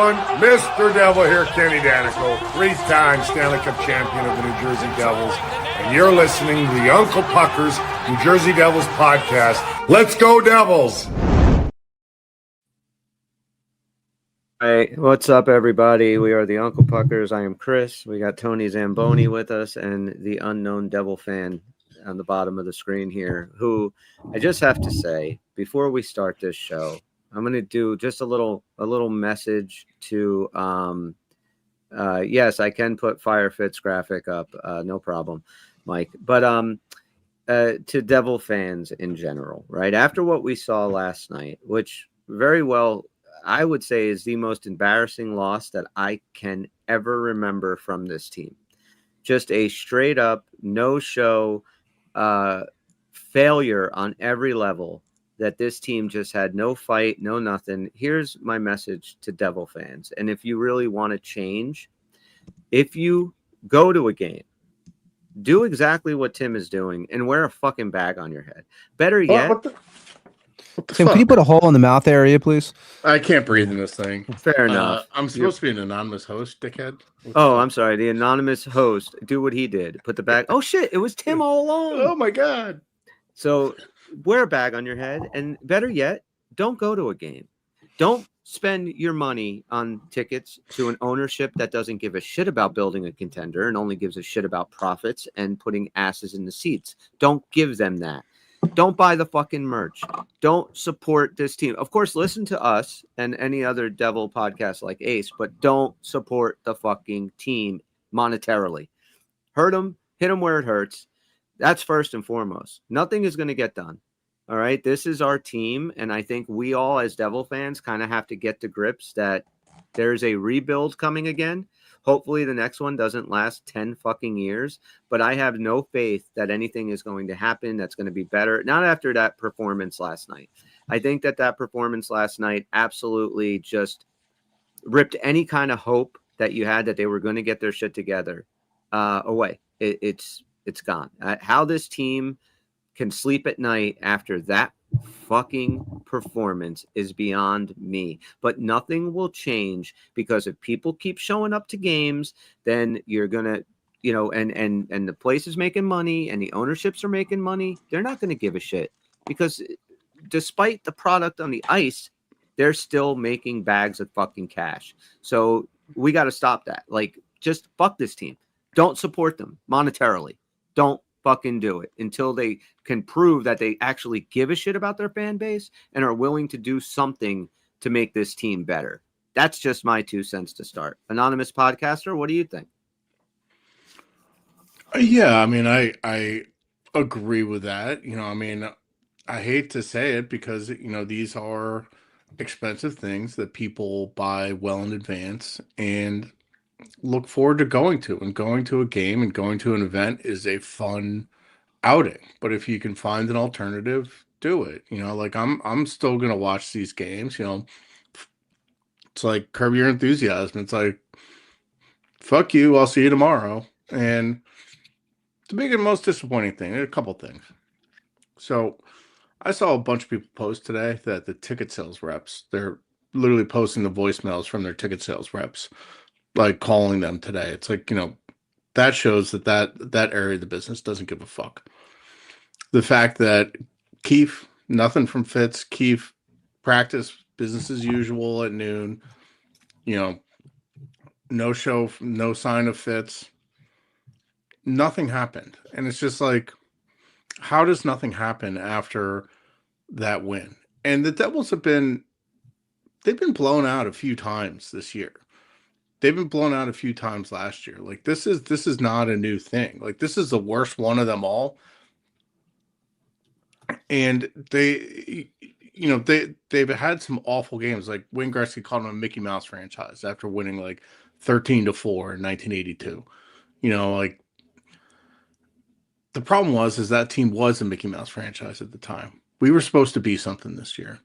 everyone. Mr. Devil here, Kenny Danico, three-time Stanley Cup champion of the New Jersey Devils. And you're listening to the Uncle Puckers New Jersey Devils podcast. Let's go, Devils! Hey, what's up, everybody? We are the Uncle Puckers. I am Chris. We got Tony Zamboni with us and the unknown Devil fan on the bottom of the screen here, who I just have to say, before we start this show, I'm going to do just a little message to, yes, I can put Fire Fits graphic up. No problem, Mike. But to Devil fans in general, right? After what we saw last night, which very well, I would say is the most embarrassing loss that I can ever remember from this team. Just a straight up no-show failure on every level. That this team just had no fight, no nothing. Here's my message to Devil fans. And if you really want to change, if you go to a game, do exactly what Tim is doing and wear a fucking bag on your head. Better yet. What the Tim, fuck? can you put a hole in the mouth area, please? I can't breathe in this thing. Fair enough. I'm supposed to be an anonymous host, dickhead. Oh, I'm sorry. The anonymous host, do what he did. Put the bag. Oh, shit. It was Tim all along. Oh, my God. So wear a bag on your head, and better yet, don't go to a game. Don't spend your money on tickets to an ownership that doesn't give a shit about building a contender and only gives a shit about profits and putting asses in the seats. Don't give them that. Don't buy the fucking merch. Don't support this team. Of course, listen to us and any other Devil podcast like Ace, but don't support the fucking team monetarily. Hurt them, hit them where it hurts. That's first and foremost. Nothing is going to get done. All right. This is our team. And I think we all, as Devil fans, kind of have to get to grips that there's a rebuild coming again. Hopefully the next one doesn't last 10 fucking years. But I have no faith that anything is going to happen that's going to be better. Not after that performance last night. I think that performance last night absolutely just ripped any kind of hope that you had that they were going to get their shit together away. It's gone. How this team can sleep at night after that fucking performance is beyond me. But nothing will change because if people keep showing up to games, then you're gonna, and the place is making money and the ownerships are making money. They're not gonna give a shit because despite the product on the ice, they're still making bags of fucking cash. So we got to stop that. Like, just fuck this team. Don't support them monetarily. Don't fucking do it until they can prove that they actually give a shit about their fan base and are willing to do something to make this team better. That's just my 2 cents to start. Anonymous podcaster, what do you think? Yeah, I mean, I agree with that. I hate to say it because, these are expensive things that people buy well in advance and look forward to going to. And going to a game and going to an event is a fun outing. But if you can find an alternative, do it. Like I'm still gonna watch these games. It's like Curb Your Enthusiasm. It's like, fuck you, I'll see you tomorrow. And the biggest and most disappointing thing, a couple things. So I saw a bunch of people post today that the ticket sales reps, they're literally posting the voicemails from their ticket sales reps, like calling them today. It's like, that shows that area of the business doesn't give a fuck. The fact that Keefe, nothing from Fitz, Keefe practice business as usual at noon, no show, no sign of Fitz, nothing happened. And it's just like, how does nothing happen after that win? And the Devils they've been blown out a few times this year. They've been blown out a few times last year. Like this is not a new thing. Like this is the worst one of them all. And they've had some awful games. Like Wayne Gretzky called them a Mickey Mouse franchise after winning like 13-4 in 1982. Like the problem is that team was a Mickey Mouse franchise at the time. We were supposed to be something this year,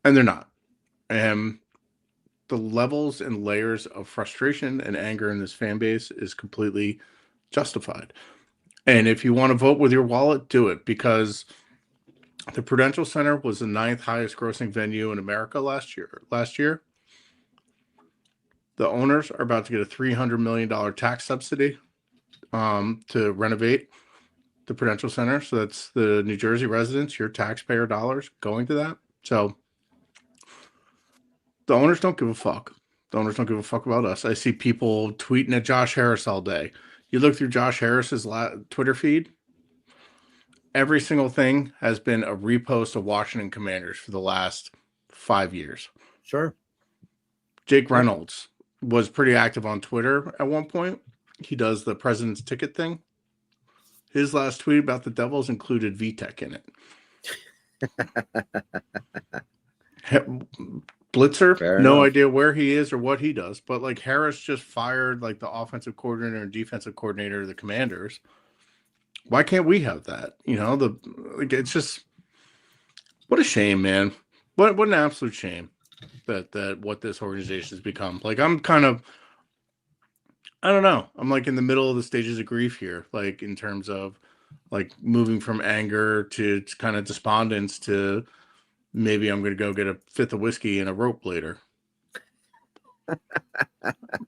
and they're not. And the levels and layers of frustration and anger in this fan base is completely justified. And if you want to vote with your wallet, do it, because the Prudential Center was the 9th highest grossing venue in America last year. the owners are about to get a $300 million tax subsidy to renovate the Prudential Center. So that's the New Jersey residents, your taxpayer dollars going to that. So the owners don't give a fuck. The owners don't give a fuck about us. I see people tweeting at Josh Harris all day. You look through Josh Harris's Twitter feed, every single thing has been a repost of Washington Commanders for the last 5 years. Sure. Jake Reynolds was pretty active on Twitter at one point. He does the president's ticket thing. His last tweet about the Devils included VTech in it. Blitzer, Fair no enough. idea where he is or what he does, but like Harris just fired like the offensive coordinator and defensive coordinator of the Commanders. Why can't we have that? You know, it's just what a shame, man. What an absolute shame that what this organization has become. Like I'm kind of, I don't know. I'm like in the middle of the stages of grief here, like in terms of like moving from anger to kind of despondence to maybe I'm going to go get a fifth of whiskey and a rope later.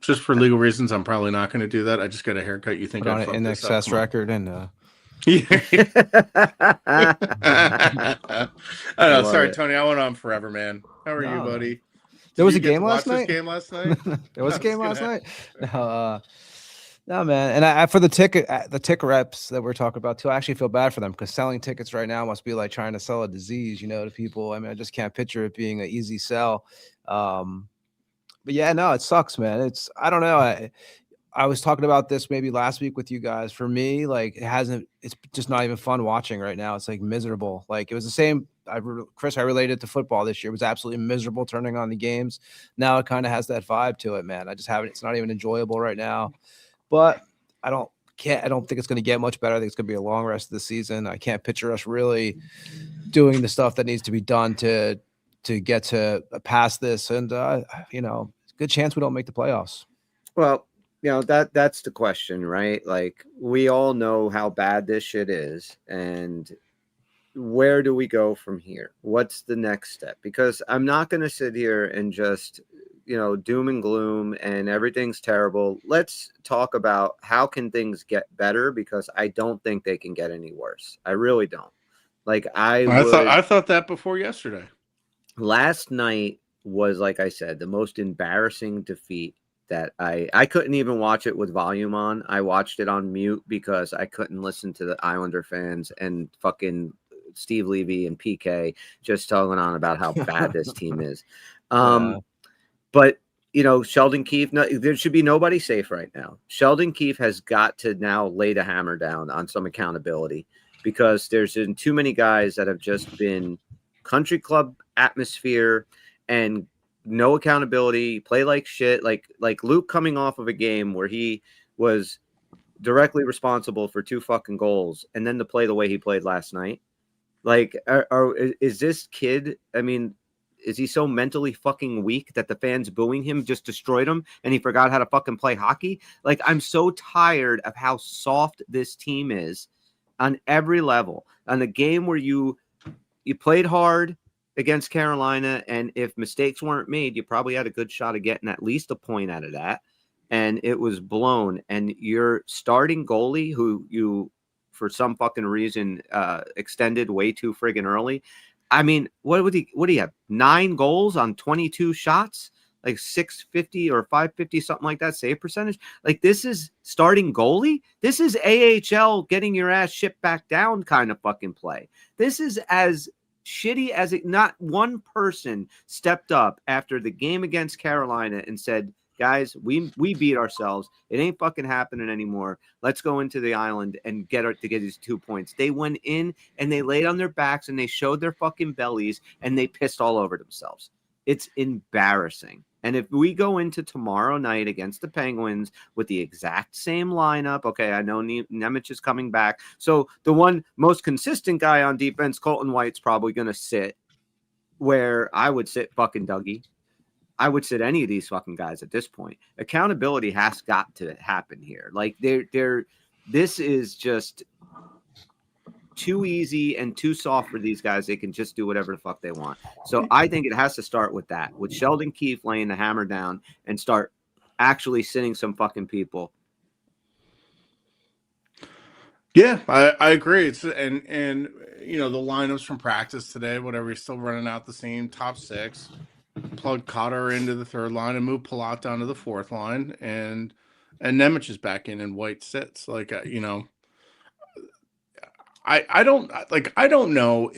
Just for legal reasons, I'm probably not going to do that. I just got a haircut. You think Put on I'd an in excess record and I know. love Sorry, it. Tony. I went on forever, man. How are you, No. buddy? There was Did a you get game to last watch this night? game last night? There was a I game was last gonna- night. No, man. And I for the ticket reps that we're talking about too, I actually feel bad for them because selling tickets right now must be like trying to sell a disease, you know, to people. I mean, I just can't picture it being an easy sell. But yeah, no, it sucks, man. I don't know. I was talking about this maybe last week with you guys. For me, like it's just not even fun watching right now. It's like miserable. Like it was the same. Chris, I related to football this year. It was absolutely miserable turning on the games. Now it kind of has that vibe to it, man. I just haven't, it's not even enjoyable right now, but I don't think it's going to get much better. I think it's going to be a long rest of the season. I can't picture us really doing the stuff that needs to be done to get to past this. And, you know, good chance we don't make the playoffs. Well, you know, that's the question, right? Like we all know how bad this shit is, and where do we go from here? What's the next step? Because I'm not going to sit here and just, you know, doom and gloom and everything's terrible. Let's talk about how can things get better, because I don't think they can get any worse. I really don't. Like I thought that before yesterday. Last night was, like I said, the most embarrassing defeat that I couldn't even watch it with volume on. I watched it on mute because I couldn't listen to the Islander fans and fucking Steve Levy and PK just talking on about how bad this team is. But, you know, Sheldon Keefe, there should be nobody safe right now. Sheldon Keefe has got to now lay the hammer down on some accountability, because there's been too many guys that have just been country club atmosphere and no accountability, play like shit. Like Luke coming off of a game where he was directly responsible for 2 fucking goals, and then to play the way he played last night. Like, is this kid, I mean, is he so mentally fucking weak that the fans booing him just destroyed him and he forgot how to fucking play hockey? Like, I'm so tired of how soft this team is on every level. On a game where you played hard against Carolina, and if mistakes weren't made, you probably had a good shot of getting at least a point out of that. And it was blown. And your starting goalie, who you, for some fucking reason, extended way too friggin' early. I mean, what do you have? 9 goals on 22 shots, like 650 or 550, something like that save percentage. Like, this is starting goalie. This is AHL getting your ass shipped back down kind of fucking play. This is as shitty as it. Not one person stepped up after the game against Carolina and said, guys, we beat ourselves. It ain't fucking happening anymore. Let's go into the island and get these 2 points. They went in and they laid on their backs and they showed their fucking bellies and they pissed all over themselves. It's embarrassing. And if we go into tomorrow night against the Penguins with the exact same lineup, okay, I know Nemec is coming back. So the one most consistent guy on defense, Colton White's probably going to sit where I would sit fucking Dougie. I would sit any of these fucking guys at this point. Accountability has got to happen here. Like this is just too easy and too soft for these guys. They can just do whatever the fuck they want. So I think it has to start with that, with Sheldon Keefe laying the hammer down and start actually sitting some fucking people. Yeah, I agree. It's and you know the lineups from practice today, whatever. He's still running out the same top six. Plug Cotter into the third line and move Palat down to the fourth line, and Nemec is back in and White sits. Like you know, I don't know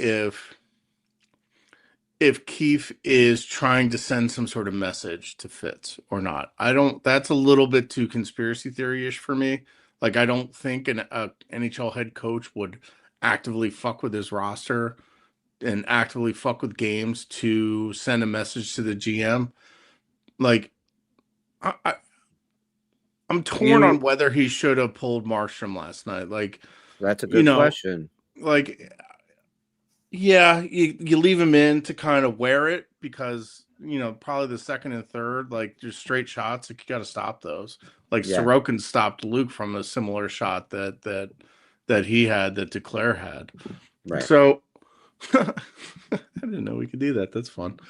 if Keefe is trying to send some sort of message to Fitz or not. I don't. That's a little bit too conspiracy theory-ish for me. Like, I don't think an NHL head coach would actively fuck with his roster and actively fuck with games to send a message to the GM. Like, I'm torn on whether he should have pulled Markstrom last night. Like, that's a good question. Like, yeah, you leave him in to kind of wear it because, you know, probably the second and third, like just straight shots, like you got to stop those. Like Sorokin stopped Luke from a similar shot that he had, that Duclair had. Right. So I didn't know we could do that. That's fun.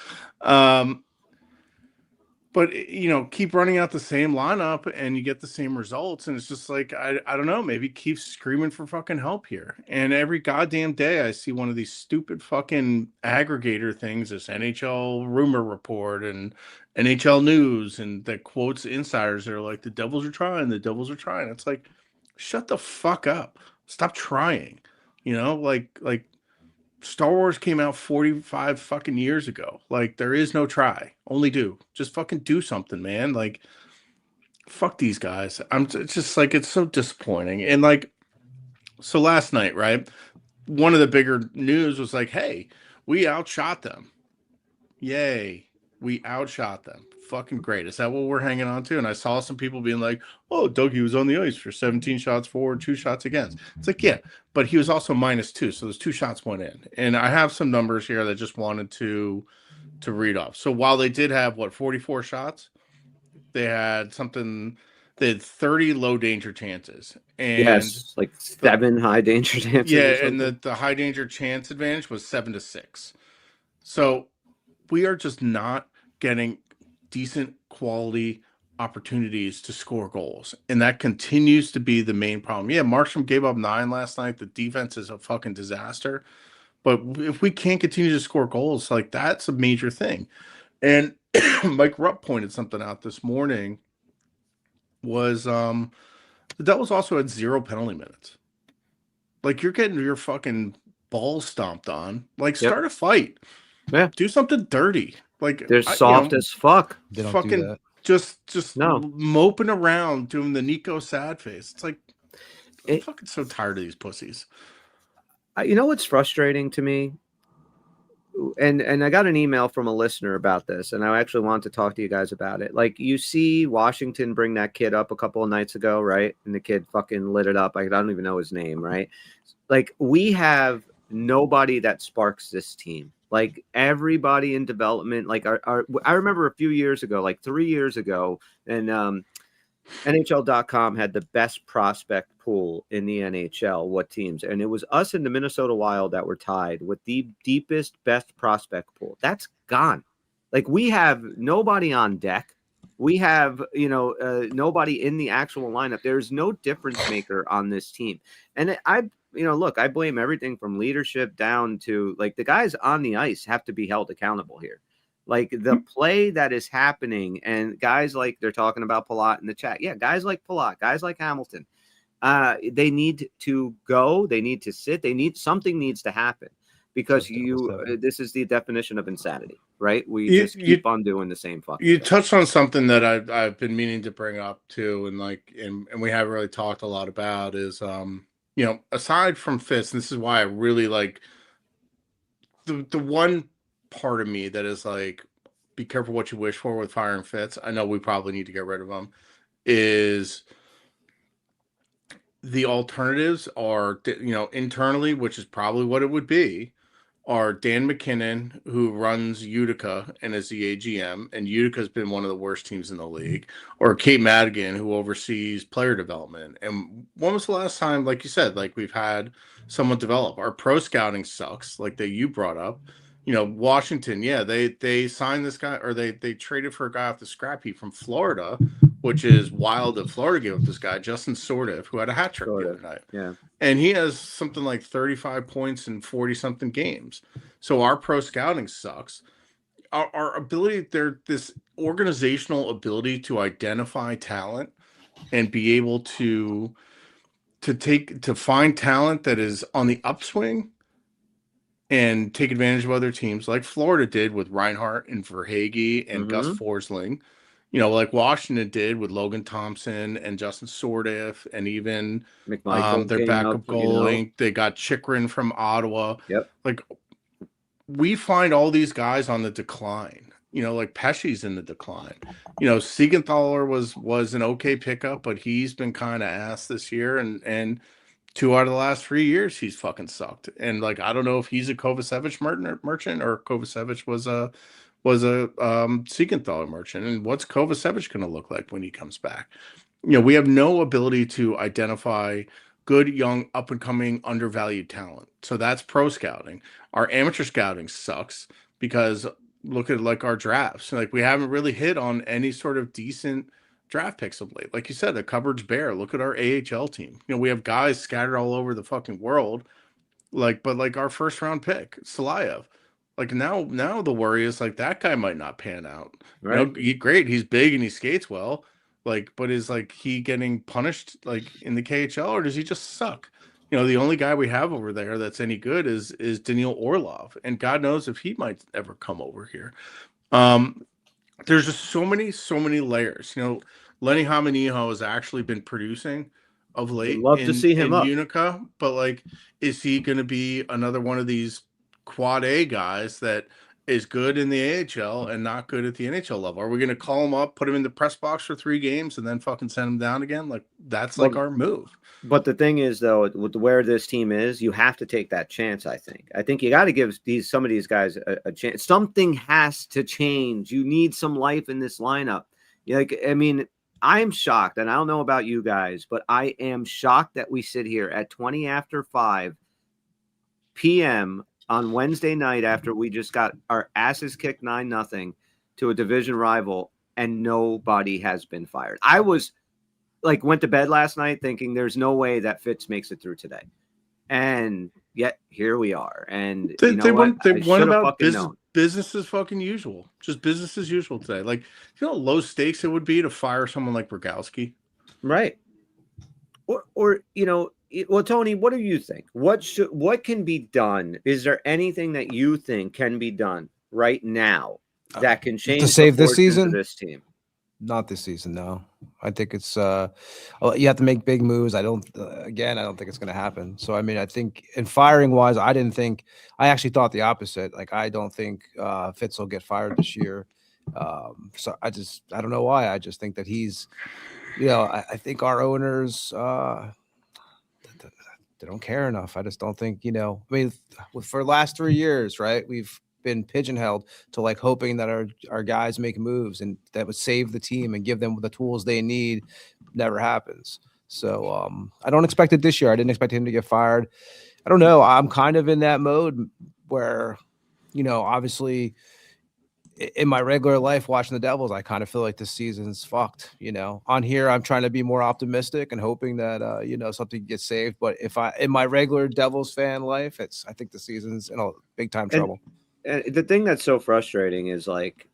But, you know, keep running out the same lineup and you get the same results. And it's just like, I don't know, maybe keep screaming for fucking help here. And every goddamn day I see one of these stupid fucking aggregator things, this NHL rumor report and NHL news, and that quotes insiders that are like, the Devils are trying, the Devils are trying. It's like, shut the fuck up. Stop trying. You know, like Star Wars came out 45 fucking years ago. Like, there is no try. Only do. Just fucking do something, man. Like, fuck these guys. It's just like, it's so disappointing. And like, so last night, right? One of the bigger news was like, hey, we outshot them. Yay. We outshot them. Fucking great. Is that what we're hanging on to? And I saw some people being like, oh, Dougie was on the ice for 17 shots for, 2 shots against. It's like, yeah, but he was also -2. So those 2 shots went in. And I have some numbers here that just wanted to read off. So while they did have 44 shots, they had 30 low danger chances. And yes, like 7 high danger chances. Yeah, and the high danger chance advantage was 7-6. So we are just not getting decent quality opportunities to score goals, and that continues to be the main problem. Yeah, Markstrom gave up 9 last night. The defense is a fucking disaster, but if we can't continue to score goals, like, that's a major thing. And Mike Rupp pointed something out this morning, was the Devils also had 0 penalty minutes. Like, you're getting your fucking balls stomped on. Like, start a fight. Yeah, do something dirty. Like, they're soft as fuck. They don't fucking do that. Just moping around doing the Nico sad face. It's like, I'm fucking so tired of these pussies. You know what's frustrating to me? And I got an email from a listener about this, and I actually want to talk to you guys about it. Like, you see Washington bring that kid up a couple of nights ago, right? And the kid fucking lit it up. Like, I don't even know his name, right? Like, we have nobody that sparks this team. Like, everybody in development, like I remember a few years ago, like 3 years ago, and NHL.com had the best prospect pool in the NHL. What teams? And it was us and the Minnesota Wild that were tied with the deepest, best prospect pool. That's gone. Like, we have nobody on deck. We have, nobody in the actual lineup. There's no difference maker on this team. And look, I blame everything from leadership down to, like, the guys on the ice have to be held accountable here. Like, the play that is happening, and guys like, they're talking about Palat in the chat. Yeah, guys like Palat, guys like Hamilton, they need to go. They need to sit. Something needs to happen, because this is the definition of insanity, right? We just keep on doing the same fucking thing. Touched on something that I've been meaning to bring up too, and we haven't really talked a lot about is, aside from Fitz, and this is why I really like the one part of me that is like, be careful what you wish for with firing Fitz. I know we probably need to get rid of him. Is the alternatives are, internally, which is probably what it would be, are Dan McKinnon, who runs Utica and is the AGM, and Utica's been one of the worst teams in the league, or Kate Madigan, who oversees player development. And when was the last time, like you said, like, we've had someone develop? Our pro scouting sucks, like that you brought up. Washington, yeah, they signed this guy, or they traded for a guy off the scrap heap from Florida, which is wild that Florida gave up this guy, Justin Sordiff, who had a hat trick the other night. Yeah. And he has something like 35 points in 40-something games. So our pro scouting sucks. Our ability, this organizational ability to identify talent and be able to find talent that is on the upswing and take advantage of other teams like Florida did with Reinhart and Verhage and Gus Forsling, like Washington did with Logan Thompson and Justin Sordiff, and even McMichael, their backup goalie. They got Chikrin from Ottawa. Yep. Like, we find all these guys on the decline. Like Pesci's in the decline. Siegenthaler was an okay pickup, but he's been kind of ass this year, and 2 out of the last 3 years he's fucking sucked. And like, I don't know if he's a Kovacevic merchant or Kovacevic was a Siegenthaler merchant. And what's Kovacevic going to look like when he comes back? We have no ability to identify good, young, up and coming, undervalued talent. So that's pro scouting. Our amateur scouting sucks because look at like our drafts. Like, we haven't really hit on any sort of decent draft picks of late. Like you said, the cupboard's bare. Look at our AHL team. We have guys scattered all over the fucking world. But our first round pick, Salayev. Like, now the worry is like that guy might not pan out. Right. Great. He's big and he skates well. But is like he getting punished like in the KHL, or does he just suck? The only guy we have over there that's any good is Daniil Orlov, and God knows if he might ever come over here. There's just so many layers. Lenny Hamaniho has actually been producing of late. Love to see him up. Unica, but like, is he going to be another one of these quad A guys that is good in the AHL and not good at the NHL level? Are we going to call him up, put him in the press box for 3 games, and then fucking send him down again? Like, that's like our move. But the thing is, though, with where this team is, you have to take that chance. I think you got to give some of these guys a chance. Something has to change. You need some life in this lineup. I'm shocked, and I don't know about you guys, but I am shocked that we sit here at 20 after 5 p.m. on Wednesday night after we just got our asses kicked 9-0 to a division rival, and nobody has been fired. I was like, went to bed last night thinking there's no way that Fitz makes it through today. And yet here we are. And they went about business as fucking usual. Just business as usual today. Like, how low stakes it would be to fire someone like Rogowski. Right. Or well, Tony, what do you think? What can be done? Is there anything that you think can be done right now that can change to save this season? This team? Not this season, no. I think it's you have to make big moves. I don't think it's going to happen. So I think in firing wise, I actually thought the opposite. Like, I don't think Fitz will get fired this year. So I don't know why. I just think that he's, I think our owners they don't care enough. I just don't think, for the last 3 years, right, we've been pigeonholed to like hoping that our guys make moves and that would save the team and give them the tools they need. Never happens. So I don't expect it this year. I didn't expect him to get fired. I don't know. I'm kind of in that mode where, obviously in my regular life watching the Devils, I kind of feel like this season's fucked. On here, I'm trying to be more optimistic and hoping that something gets saved. But in my regular Devils fan life, I think the season's in a big time trouble. And the thing that's so frustrating is like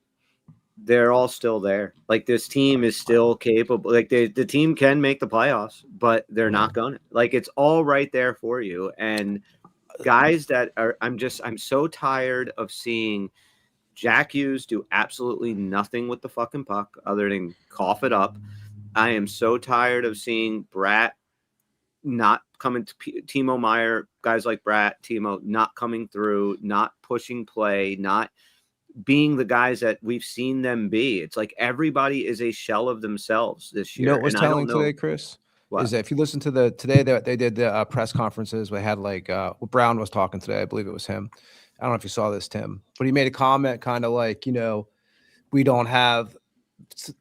they're all still there. Like, this team is still capable. Like, the team can make the playoffs, but they're not going to. Like, it's all right there for you. And guys that are, I'm so tired of seeing Jack Hughes do absolutely nothing with the fucking puck other than cough it up. I am so tired of seeing Bratt not coming to Timo Meier, guys like Bratt, Timo not coming through, not pushing play, not being the guys that we've seen them be. It's like everybody is a shell of themselves this year. You know what was telling today, Chris? What? Is that if you listen to today they did the press conferences, we had like Brown was talking today. I believe it was him. I don't know if you saw this, Tim, but he made a comment kind of like, we don't have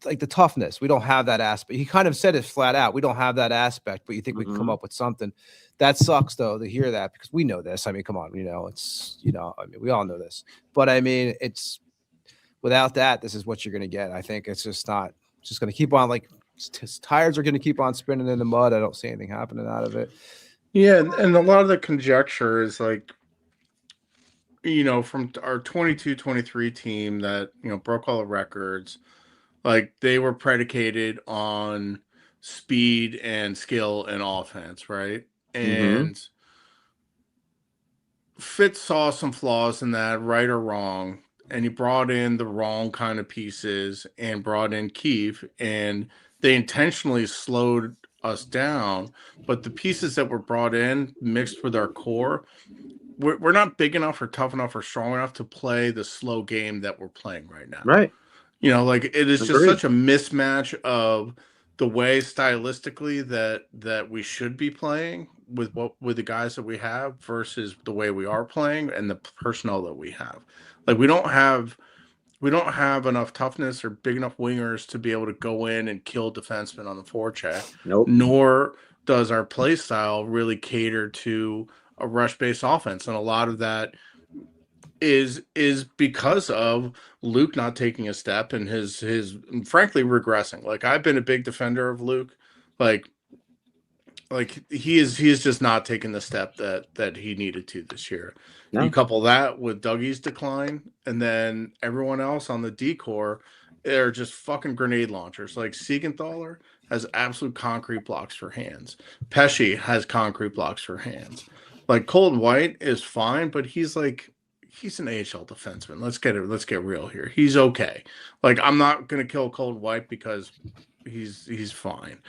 like the toughness. We don't have that aspect. He kind of said it flat out. We don't have that aspect, but you think we can come up with something. That sucks though to hear that, because we know this. Come on, it's, we all know this, but it's without that, this is what you're going to get. I think it's just going to keep on like his tires are going to keep on spinning in the mud. I don't see anything happening out of it. Yeah, and a lot of the conjecture is like, from our 22-23 team that, broke all the records, like they were predicated on speed and skill and offense, right? And Fitz saw some flaws in that, right or wrong, and he brought in the wrong kind of pieces and brought in Keefe, and they intentionally slowed us down. But the pieces that were brought in mixed with our core, we're not big enough or tough enough or strong enough to play the slow game that we're playing right now. Right. Like it is just such a mismatch of the way stylistically that we should be playing with the guys that we have versus the way we are playing and the personnel that we have. Like we don't have enough toughness or big enough wingers to be able to go in and kill defensemen on the forecheck. Nope. Nor does our play style really cater to a rush-based offense, and a lot of that is because of Luke not taking a step and his frankly regressing. Like I've been a big defender of Luke, like he is just not taking the step that he needed to this year. No. You couple that with Dougie's decline, and then everyone else on the D-core, they're just fucking grenade launchers. Like Siegenthaler has absolute concrete blocks for hands. Pesce has concrete blocks for hands. Like Colton White is fine, but he's an AHL defenseman. Let's get real here. He's okay. Like I'm not gonna kill Colton White because he's fine.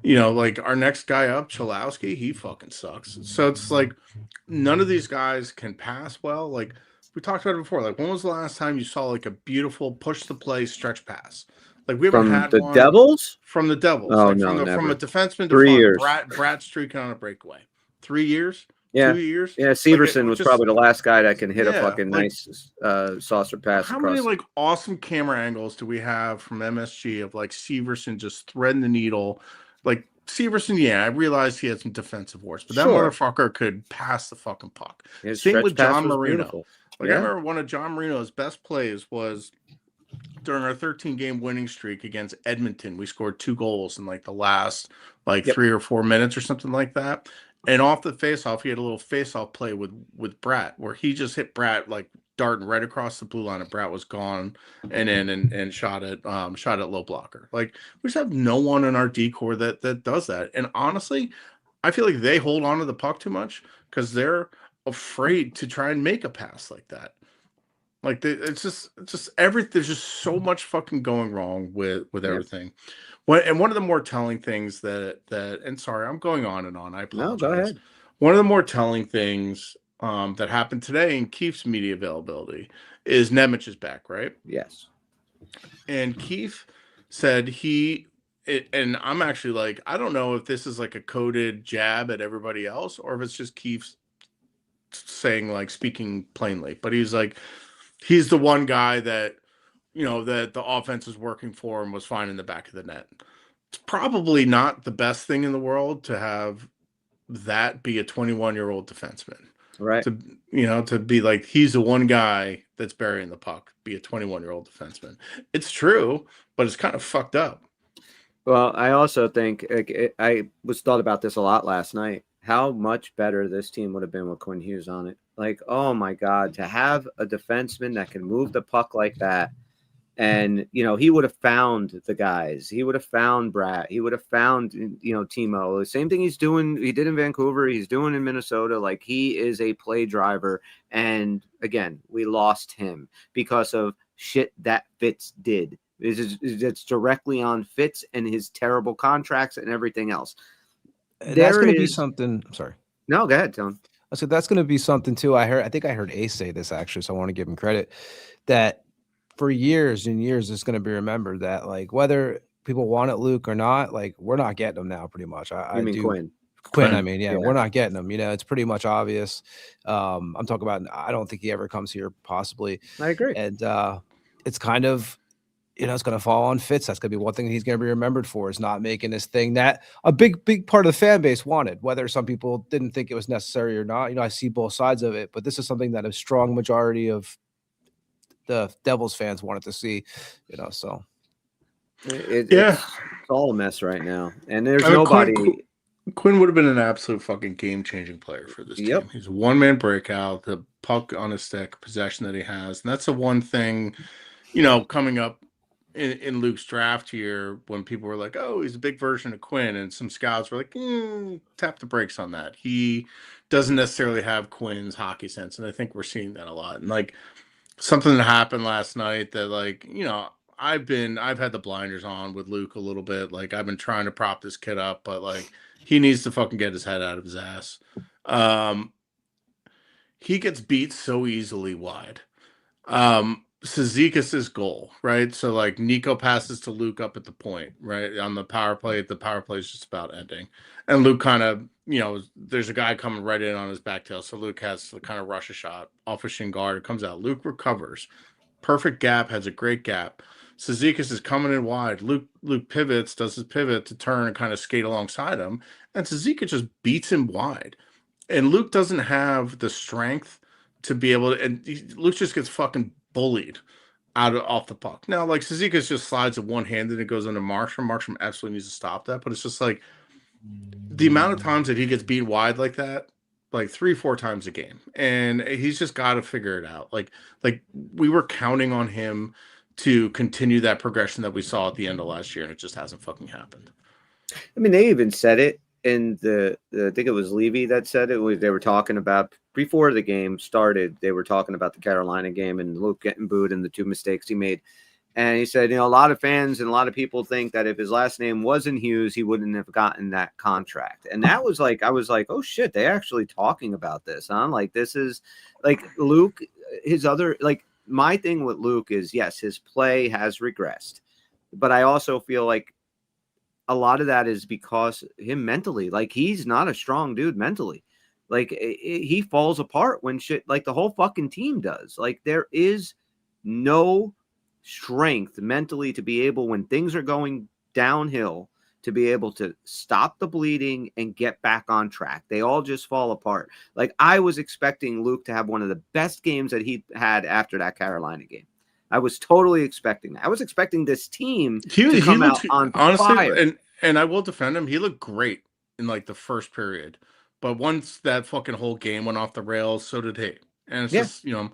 Like our next guy up, Chalowski, he fucking sucks. So it's like none of these guys can pass well. Like we talked about it before. Like when was the last time you saw like a beautiful push the play stretch pass? Like we haven't had one Devils? From the Devils. Oh, like no, from a defenseman to 3 years. Brat streaking on a breakaway. 3 years? Yeah. 2 years? Yeah, Severson was probably the last guy that can hit a fucking nice saucer pass. How many like awesome camera angles do we have from MSG of like Severson just threading the needle? Like Severson, yeah, I realized he had some defensive warts, but that motherfucker could pass the fucking puck. Same with John Marino. Like I remember one of John Marino's best plays was during our 13-game winning streak against Edmonton. We scored 2 goals in like the last 3 or 4 minutes or something like that. And off the faceoff, he had a little faceoff play with Brat where he just hit Brat like darting right across the blue line, and Brat was gone and in and shot at low blocker. Like we just have no one in our D-core that does that. And honestly, I feel like they hold on to the puck too much because they're afraid to try and make a pass like that. Like it's just everything. There's just so much fucking going wrong with everything. And one of the more telling things and sorry, I'm going on and on. I apologize. No, go ahead. One of the more telling things that happened today in Keefe's media availability is Nemec is back, right? Yes. And Keefe said and I'm actually like, I don't know if this is like a coded jab at everybody else or if it's just Keefe saying like speaking plainly, but he's like, he's the one guy that, that the offense is working for and was fine in the back of the net. It's probably not the best thing in the world to have that be a 21-year-old defenseman. Right. To be like, he's the one guy that's burying the puck, be a 21-year-old defenseman. It's true, but it's kind of fucked up. Well, I also think I was thought about this a lot last night. How much better this team would have been with Quinn Hughes on it. Like, oh my God, to have a defenseman that can move the puck like that. And, he would have found the guys. He would have found Brat. He would have found, Timo. The same thing he did in Vancouver. He's doing in Minnesota. Like, he is a play driver. And, again, we lost him because of shit that Fitz did. It's directly on Fitz and his terrible contracts and everything else. That's going to be something. I'm sorry. No, go ahead, Tony. So that's going to be something, too. I think I heard Ace say this, actually, so I want to give him credit, that for years and years, it's going to be remembered that, like, whether people want it, Luke, or not, like, we're not getting them now, pretty much. I mean Quinn. Quinn, I mean, yeah, we're not getting them. It's pretty much obvious. I'm talking about, I don't think he ever comes here, possibly. I agree. And it's kind of, it's going to fall on Fitz. That's going to be one thing he's going to be remembered for, is not making this thing that a big part of the fan base wanted, whether some people didn't think it was necessary or not. I see both sides of it, but this is something that a strong majority of the Devils fans wanted to see, so. It's all a mess right now, and there's I mean, nobody. Quinn would have been an absolute fucking game-changing player for this Yep. team. He's a one-man breakout, the puck on his stick, possession that he has, and that's the one thing, coming up in Luke's draft year when people were like, "Oh, he's a big version of Quinn," and some scouts were like, "Tap the brakes on that." He doesn't necessarily have Quinn's hockey sense, and I think we're seeing that a lot. And like something that happened last night that, like, I've had the blinders on with Luke a little bit. Like, I've been trying to prop this kid up, but like he needs to fucking get his head out of his ass. He gets beat so easily wide. Cizikas' goal, right? So like Nico passes to Luke up at the point, right? On the power play is just about ending. And Luke kind of, there's a guy coming right in on his back tail. So Luke has to kind of rush a shot off a shin guard. It comes out. Luke recovers. Perfect gap, has a great gap. Cizikas is coming in wide. Luke pivots, does his pivot to turn and kind of skate alongside him. And Cizikas just beats him wide. And Luke doesn't have the strength to be able to, and Luke just gets fucking bullied off the puck. Now, like Cizikas just slides it one-handed and it goes into Markstrom. Markstrom absolutely needs to stop that, but it's just like the amount of times that he gets beat wide like that, like 3-4 times a game, and he's just got to figure it out. Like we were counting on him to continue that progression that we saw at the end of last year, and it just hasn't fucking happened. I mean, they even said it in I think it was Levy that said it. They were talking about before the game started. They were talking about the Carolina game and Luke getting booed and the 2 mistakes he made. And he said, a lot of fans and a lot of people think that if his last name wasn't Hughes, he wouldn't have gotten that contract. And that was like, I was like, oh shit, they actually talking about this, huh? Like, this is like Luke, my thing with Luke is, yes, his play has regressed, but I also feel like a lot of that is because him mentally, like he's not a strong dude mentally. Like he falls apart when shit, like the whole fucking team does. Like there is no strength mentally to be able, when things are going downhill, to be able to stop the bleeding and get back on track. They all just fall apart. Like I was expecting Luke to have one of the best games that he had after that Carolina game. I was totally expecting that. I was expecting this team to come out on fire. And I will defend him. He looked great in like the first period, but once that fucking whole game went off the rails, so did he. And it's just, not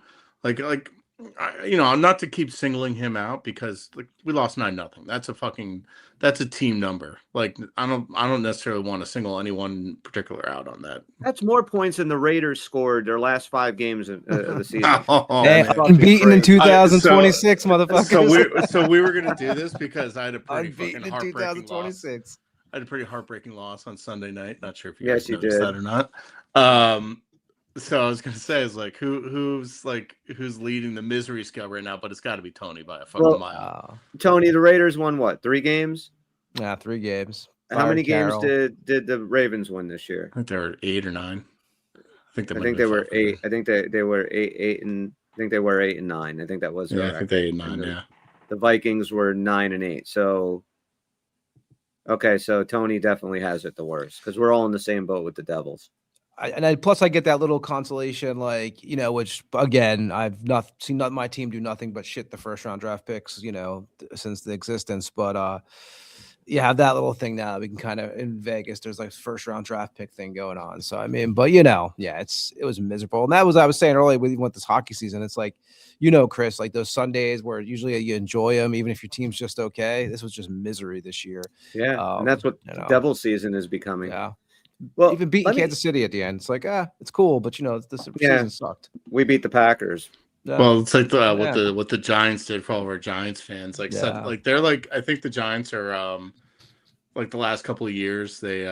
to keep singling him out because like we lost 9-0. That's a team number. Like I don't necessarily want to single anyone in particular out on that. That's more points than the Raiders scored their last 5 games of the season. Unbeaten in 2026, motherfuckers. So we were gonna do this because I had a pretty Unbeaten fucking in heartbreaking 2026. loss. I had a pretty heartbreaking loss on Sunday night. Not sure if you Yes, guys you noticed did. that or not. So I was gonna say is like who's leading the misery scale right now, but it's got to be Tony by a fucking mile. Tony, the Raiders won what? 3 games? Yeah, 3 games. How many games did the Ravens win this year? I think they were 8 or 9. I think they were 8. I think they were 8 and I think they were 8 and 9. I think that was I think they 8 and 9. Yeah. The Vikings were 9 and 8. So okay, so Tony definitely has it the worst because we're all in the same boat with the Devils. Plus I get that little consolation, like, which again, I've not seen my team do nothing but shit the first round draft picks, since the existence. But you have that little thing now. We can kind of in Vegas, there's like first round draft pick thing going on. So I mean, but it was miserable. And that was I was saying earlier with this hockey season. It's like, Chris, like those Sundays where usually you enjoy them, even if your team's just okay. This was just misery this year. Yeah, and that's what Devil season is becoming. Yeah. Well, even beating Kansas City at the end, it's like it's cool, but the season sucked. We beat the Packers. Well, it's like what the Giants did for all of our Giants fans. Like they're like, I think the Giants are like the last couple of years they've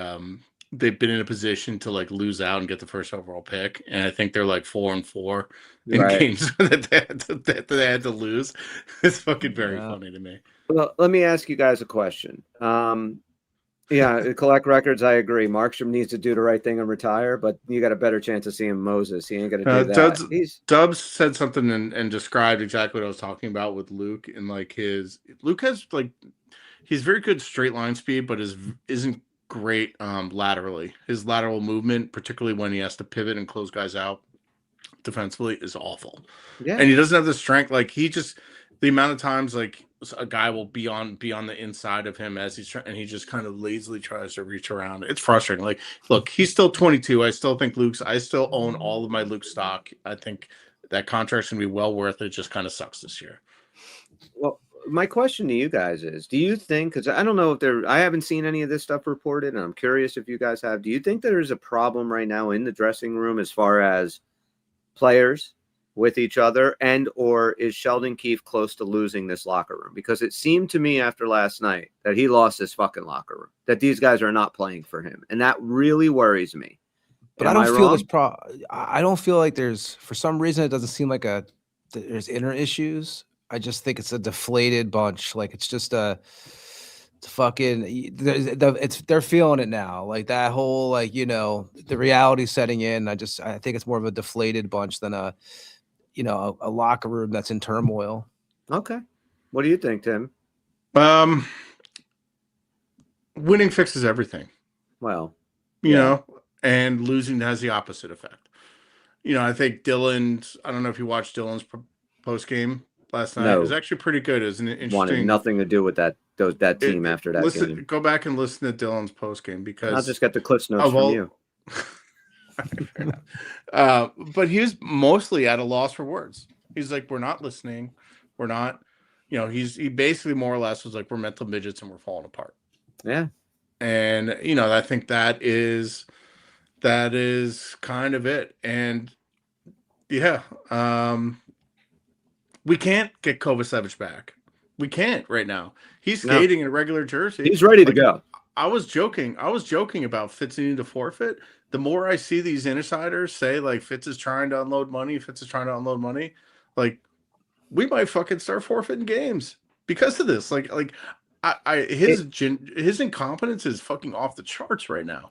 been in a position to like lose out and get the first overall pick, and I think they're like 4-4 in games that they had to lose. It's fucking very funny to me. Well, let me ask you guys a question. Yeah, collect records. I agree. Markstrom needs to do the right thing and retire, but you got a better chance of seeing Moses. He ain't going to do that. Dubs said something and described exactly what I was talking about with Luke. And like Luke has like, he's very good straight line speed, but isn't great laterally. His lateral movement, particularly when he has to pivot and close guys out defensively, is awful. Yeah, and he doesn't have the strength. Like the amount of times like a guy will be on the inside of him as he's trying, and he just kind of lazily tries to reach around. It's frustrating. Like, look, he's still 22. I still think I still own all of my Luke stock. I think that contract's gonna be well worth it. It just kind of sucks this year. Well, my question to you guys is, do you think, because I don't know if I haven't seen any of this stuff reported, and I'm curious if you guys have, do you think there's a problem right now in the dressing room as far as players with each other, and or is Sheldon Keefe close to losing this locker room? Because it seemed to me after last night that he lost his fucking locker room, that these guys are not playing for him, and that really worries me. But I don't feel this I don't feel like there's, for some reason, it doesn't seem like there's inner issues. I just think it's a deflated bunch. Like, it's just they're feeling it now. Like, that whole, like, the reality setting in. I think it's more of a deflated bunch than a locker room that's in turmoil. Okay. What do you think, Tim? Winning fixes everything. Well, you know, and losing has the opposite effect. I think I don't know if you watched Dylan's post game last night. No. It was actually pretty good. It was an interesting. Wanted nothing to do with that team after that game. Go back and listen to Dylan's post game, because I'll just get the Cliff Notes from you. But he was mostly at a loss for words. He's like, we're not listening. We're not, he basically more or less was like, we're mental midgets and we're falling apart. Yeah. And, I think that is kind of it. And yeah, we can't get Kovacevic back. We can't right now. He's skating in a regular jersey. He's ready to go. I was joking about Fitz needing to forfeit. The more I see these insiders say, like, Fitz is trying to unload money, like, we might fucking start forfeiting games because of this. His incompetence is fucking off the charts right now.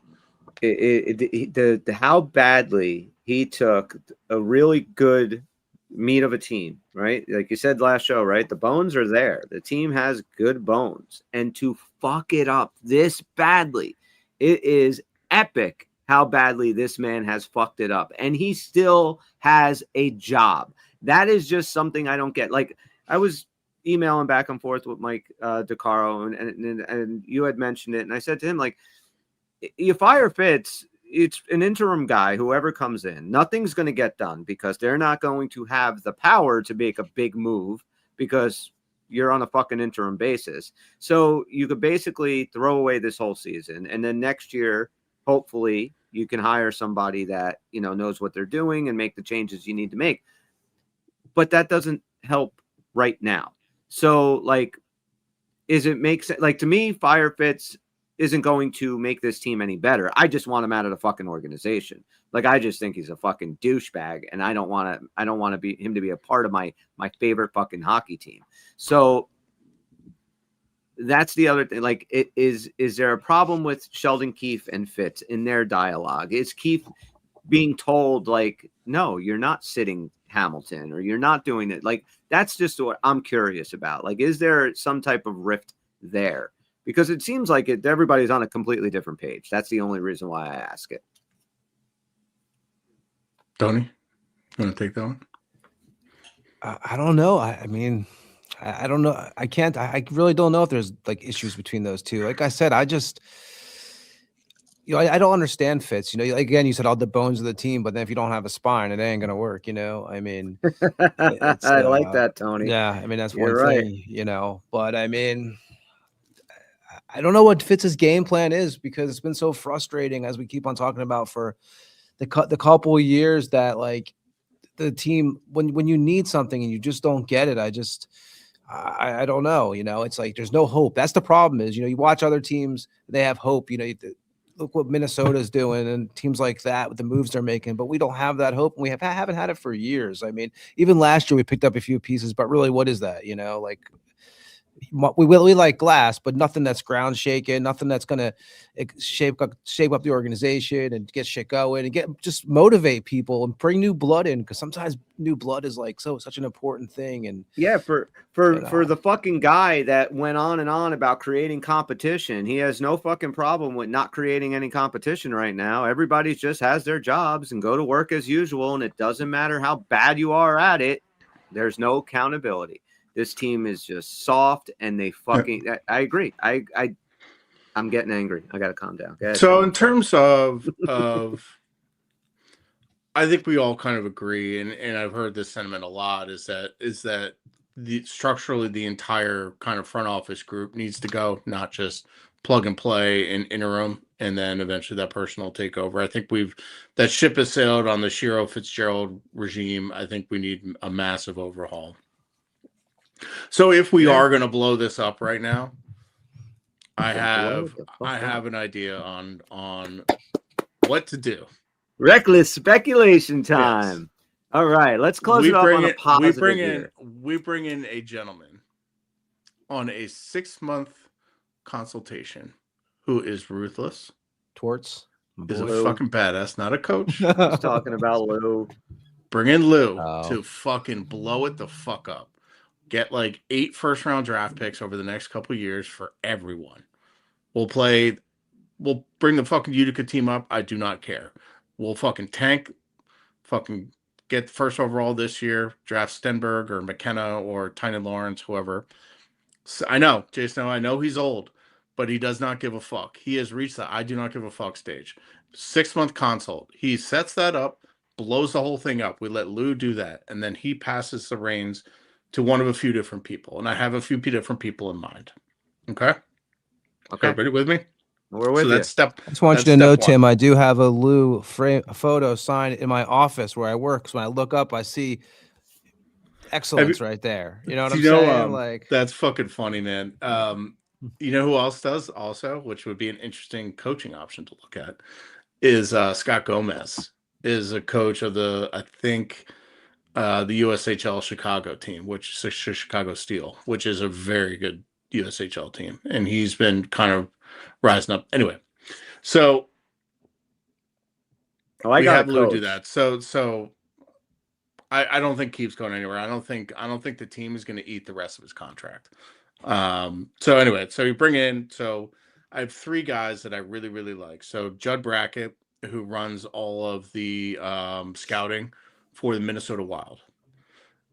How badly he took a really good meat of a team, right? Like you said last show, right? The bones are there. The team has good bones, and to fuck it up this badly, it is epic how badly this man has fucked it up, and he still has a job. That is just something I don't get. Like, I was emailing back and forth with Mike DeCaro, and you had mentioned it, and I said to him, like, you fire Fitz, it's an interim guy, whoever comes in, nothing's going to get done because they're not going to have the power to make a big move because you're on a fucking interim basis. So you could basically throw away this whole season, and then next year, hopefully, you can hire somebody that, knows what they're doing and make the changes you need to make. But that doesn't help right now. So, like, to me, fire Fitz isn't going to make this team any better. I just want him out of the fucking organization. Like, I just think he's a fucking douchebag, and I don't want him to be a part of my favorite fucking hockey team. So that's the other thing. Like, is there a problem with Sheldon Keefe and Fitz in their dialogue? Is Keefe being told, like, no, you're not sitting Hamilton, or you're not doing it? Like, that's just what I'm curious about. Like, is there some type of rift there? Because it seems like everybody's on a completely different page. That's the only reason why I ask it. Tony, you want to take that one? I don't know. I mean, I don't know. I really don't know if there's like issues between those two. Like I said, I just, I don't understand Fitz. Again, you said all the bones of the team, but then if you don't have a spine, it ain't gonna work. I mean, I like that, Tony. Yeah, I mean, that's one thing. But I mean, I don't know what Fitz's game plan is, because it's been so frustrating, as we keep on talking about for the couple of years, that like the team, when you need something and you just don't get it, I don't know. It's like there's no hope. That's the problem. Is you watch other teams, they have hope. Look what Minnesota's doing and teams like that with the moves they're making, but we don't have that hope. And we haven't had it for years. I mean, even last year we picked up a few pieces, but really, what is that? Like, we like glass, but nothing that's ground shaking, nothing that's going to shape up the organization and get shit going and just motivate people and bring new blood in, because sometimes new blood is like such an important thing. And yeah, for the fucking guy that went on and on about creating competition, he has no fucking problem with not creating any competition right now. Everybody just has their jobs and go to work as usual, and it doesn't matter how bad you are at it. There's no accountability. This team is just soft, and they fucking. I agree. I'm getting angry. I gotta calm down. Go ahead, So Tom. in terms of I think we all kind of agree, and I've heard this sentiment a lot, is that structurally the entire kind of front office group needs to go, not just plug and play in interim, and then eventually that person will take over. I think that ship has sailed on the Shiro Fitzgerald regime. I think we need a massive overhaul. So if we are going to blow this up right now, I have an idea on what to do. Reckless speculation time. Yes. All right, let's close it off on a positive. We bring in a gentleman on a 6-month consultation who is ruthless. Torts is a fucking badass, not a coach. He's talking about Lou. Bring in Lou to fucking blow it the fuck up. Get like 8 first-round draft picks over the next couple of years for everyone. We'll bring the fucking Utica team up. I do not care. We'll fucking tank, fucking get the first overall this year, draft Stenberg or McKenna or Tynan Lawrence, whoever. So I know, Jason, I know he's old, but he does not give a fuck. He has reached the I do not give a fuck stage. 6-month consult. He sets that up, blows the whole thing up. We let Lou do that, and then he passes the reins to one of a few different people. And I have a few different people in mind. Okay? Everybody with me? We're with you. I just want you to know, Tim, I do have a Lou photo signed in my office where I work. So when I look up, I see excellence right there. You know what I'm saying? Like, that's fucking funny, man. You know who else does also, which would be an interesting coaching option to look at, is Scott Gomez is a coach of the USHL Chicago team, which is Chicago Steel, which is a very good USHL team. And he's been kind of rising up. Anyway, so I got Lou do that. So I don't think Keith's going anywhere. I don't think the team is going to eat the rest of his contract. So anyway, so you bring in. So I have 3 guys that I really, really like. So Judd Brackett, who runs all of the scouting for the Minnesota Wild.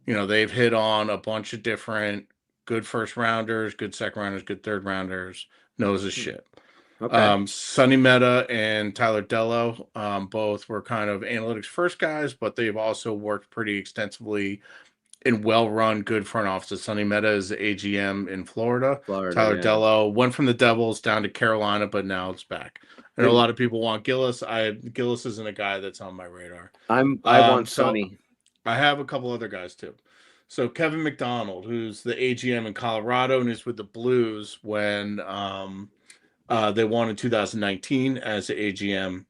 You know, they've hit on a bunch of different good first rounders, good second rounders, good third rounders. Knows his shit. Okay. Sonny Meta and Tyler Dello, both were kind of analytics first guys, but they've also worked pretty extensively in well-run, good front offices. Sonny Meta is the AGM in Florida. Tyler Dello went from the Devils down to Carolina, but now it's back. I know a lot of people want Gillis. Gillis isn't a guy that's on my radar. I want Sonny. I have a couple other guys too. So Kevin McDonald, who's the AGM in Colorado and is with the Blues when they won in 2019 as the AGM.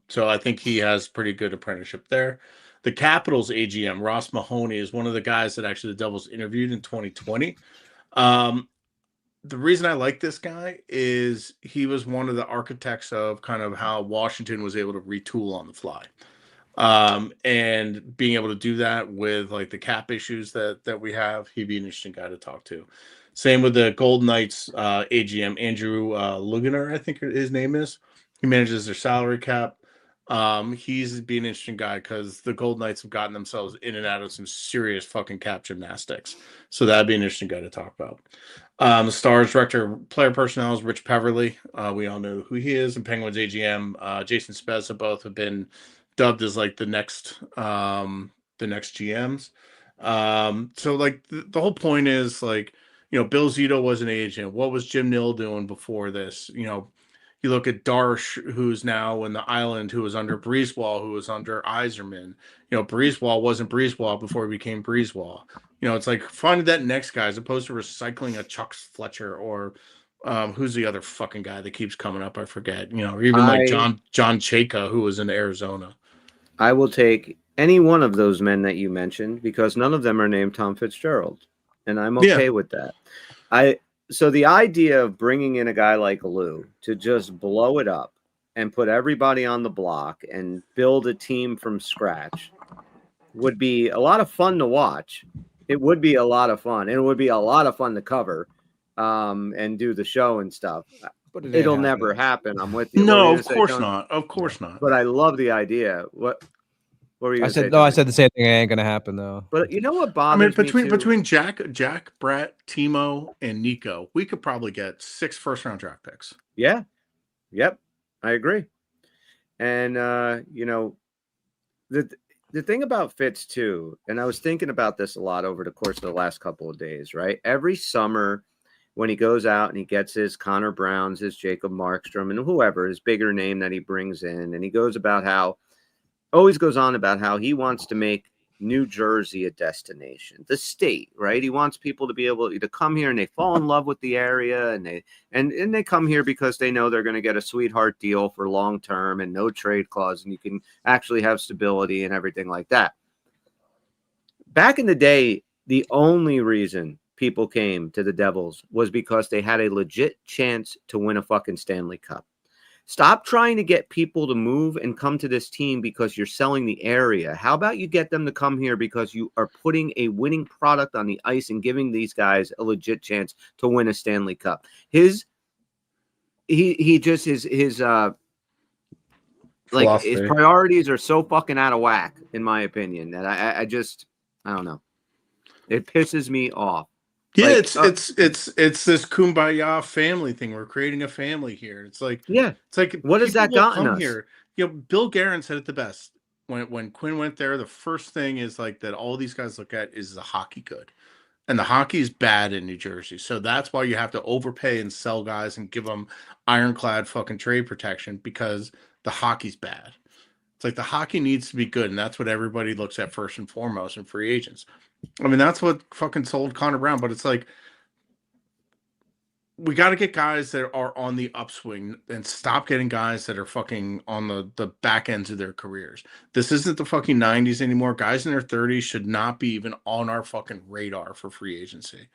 So I think he has pretty good apprenticeship there. The Capitals AGM, Ross Mahoney, is one of the guys that actually the Devils interviewed in 2020. The reason I like this guy is he was one of the architects of kind of how Washington was able to retool on the fly. And being able to do that with like the cap issues that we have, he'd be an interesting guy to talk to. Same with the Golden Knights AGM, Andrew Luganer, I think his name is. He manages their salary cap. He's been an interesting guy because the Golden Knights have gotten themselves in and out of some serious fucking cap gymnastics. So that'd be an interesting guy to talk about. The Stars director of player personnel is Rich Peverly. We all know who he is. And Penguins AGM, Jason Spezza, both have been dubbed as like the next GMs. So like the whole point is like, you know, Bill Zito was an agent. What was Jim Nill doing before this? You know, you look at Darsh, who's now in the Island, who was under Breezewall, who was under Yzerman. You know, Breezewall wasn't Breezewall before he became Breezewall. You know, it's like finding that next guy as opposed to recycling a Chuck Fletcher or who's the other fucking guy that keeps coming up? I forget. You know, or even like John Chayka, who was in Arizona. I will take any one of those men that you mentioned because none of them are named Tom Fitzgerald, and I'm okay with that. So the idea of bringing in a guy like Lou to just blow it up and put everybody on the block and build a team from scratch would be a lot of fun to watch. It would be a lot of fun. And it would be a lot of fun to cover and do the show and stuff. But it'll never happen. I'm with you. No, of course not. Of course not. But I love the idea. What What were you I gonna say, said no. I Tony? said the same thing. It ain't gonna happen though. But you know what I mean, bothers me too? between Jack, Brett, Timo, and Nico, we could probably get 6 first-round draft picks. Yeah. Yep. I agree. And the thing about Fitz too, and I was thinking about this a lot over the course of the last couple of days, right? Every summer when he goes out and he gets his Connor Browns, his Jacob Markstrom, and whoever, his bigger name that he brings in, and he always goes on about how he wants to make New Jersey a destination, the state, right? He wants people to be able to come here and they fall in love with the area and they come here because they know they're going to get a sweetheart deal for long term and no trade clause, and you can actually have stability and everything like that. Back in the day, the only reason people came to the Devils was because they had a legit chance to win a fucking Stanley Cup. Stop trying to get people to move and come to this team because you're selling the area. How about you get them to come here because you are putting a winning product on the ice and giving these guys a legit chance to win a Stanley Cup? His priorities are so fucking out of whack, in my opinion, that I don't know. It pisses me off. Yeah, Like, it's this kumbaya family thing. We're creating a family here. It's like what has that people will gotten come us? here. You know, Bill Guerin said it the best. When Quinn went there, the first thing is like that all these guys look at is the hockey good. And the hockey is bad in New Jersey. So that's why you have to overpay and sell guys and give them ironclad fucking trade protection, because the hockey's bad. It's like the hockey needs to be good, and that's what everybody looks at first and foremost in free agents. I mean, that's what fucking sold Connor Brown, but it's like we got to get guys that are on the upswing and stop getting guys that are fucking on the back ends of their careers. This isn't the fucking 90s anymore. Guys in their 30s should not be even on our fucking radar for free agency.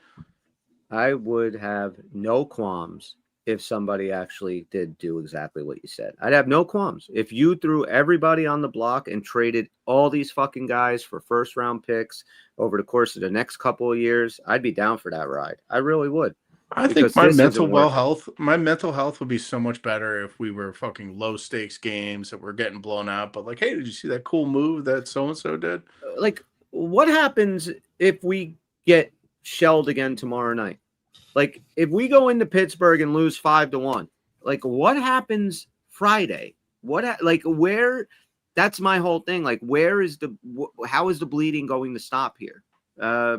I would have no qualms if somebody actually did do exactly what you said. I'd have no qualms. If you threw everybody on the block and traded all these fucking guys for first round picks over the course of the next couple of years, I'd be down for that ride. I really would. I think my mental health would be so much better if we were fucking low stakes games that we're getting blown out. But like, hey, did you see that cool move that so-and-so did? Like, what happens if we get shelled again tomorrow night? Like, if we go into Pittsburgh and lose 5-1, like, what happens Friday? Where? That's my whole thing. Like, how is the bleeding going to stop here?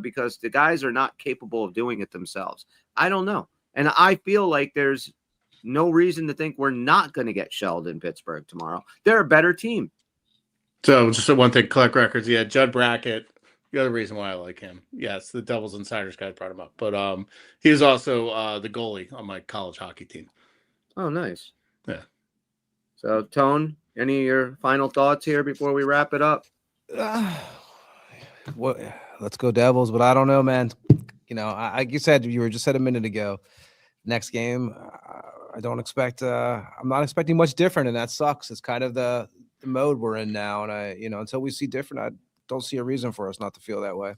Because the guys are not capable of doing it themselves. I don't know. And I feel like there's no reason to think we're not going to get shelled in Pittsburgh tomorrow. They're a better team. So just one thing, collect records. Yeah, Judd Brackett. The other reason why I like him, yes, the Devils Insiders guy brought him up, but he's also the goalie on my college hockey team. Oh, nice. Yeah. So, Tone, any of your final thoughts here before we wrap it up? Let's go Devils, but I don't know, man. You know, like you said, you were just said a minute ago. Next game, I don't expect. I'm not expecting much different, and that sucks. It's kind of the mode we're in now, and until we see different, I don't see a reason for us not to feel that way.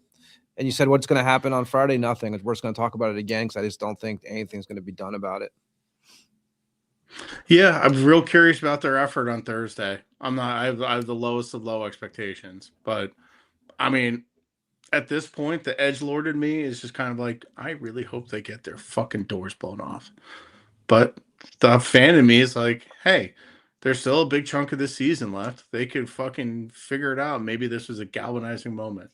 And you said what's going to happen on Friday? Nothing. We're just going to talk about it again because I just don't think anything's going to be done about it. Yeah, I'm real curious about their effort on Thursday. I have the lowest of low expectations, but I mean, at this point, the edgelord in me is just kind of like, I really hope they get their fucking doors blown off. But the fan in me is like, hey, there's still a big chunk of this season left. They could fucking figure it out. Maybe this was a galvanizing moment.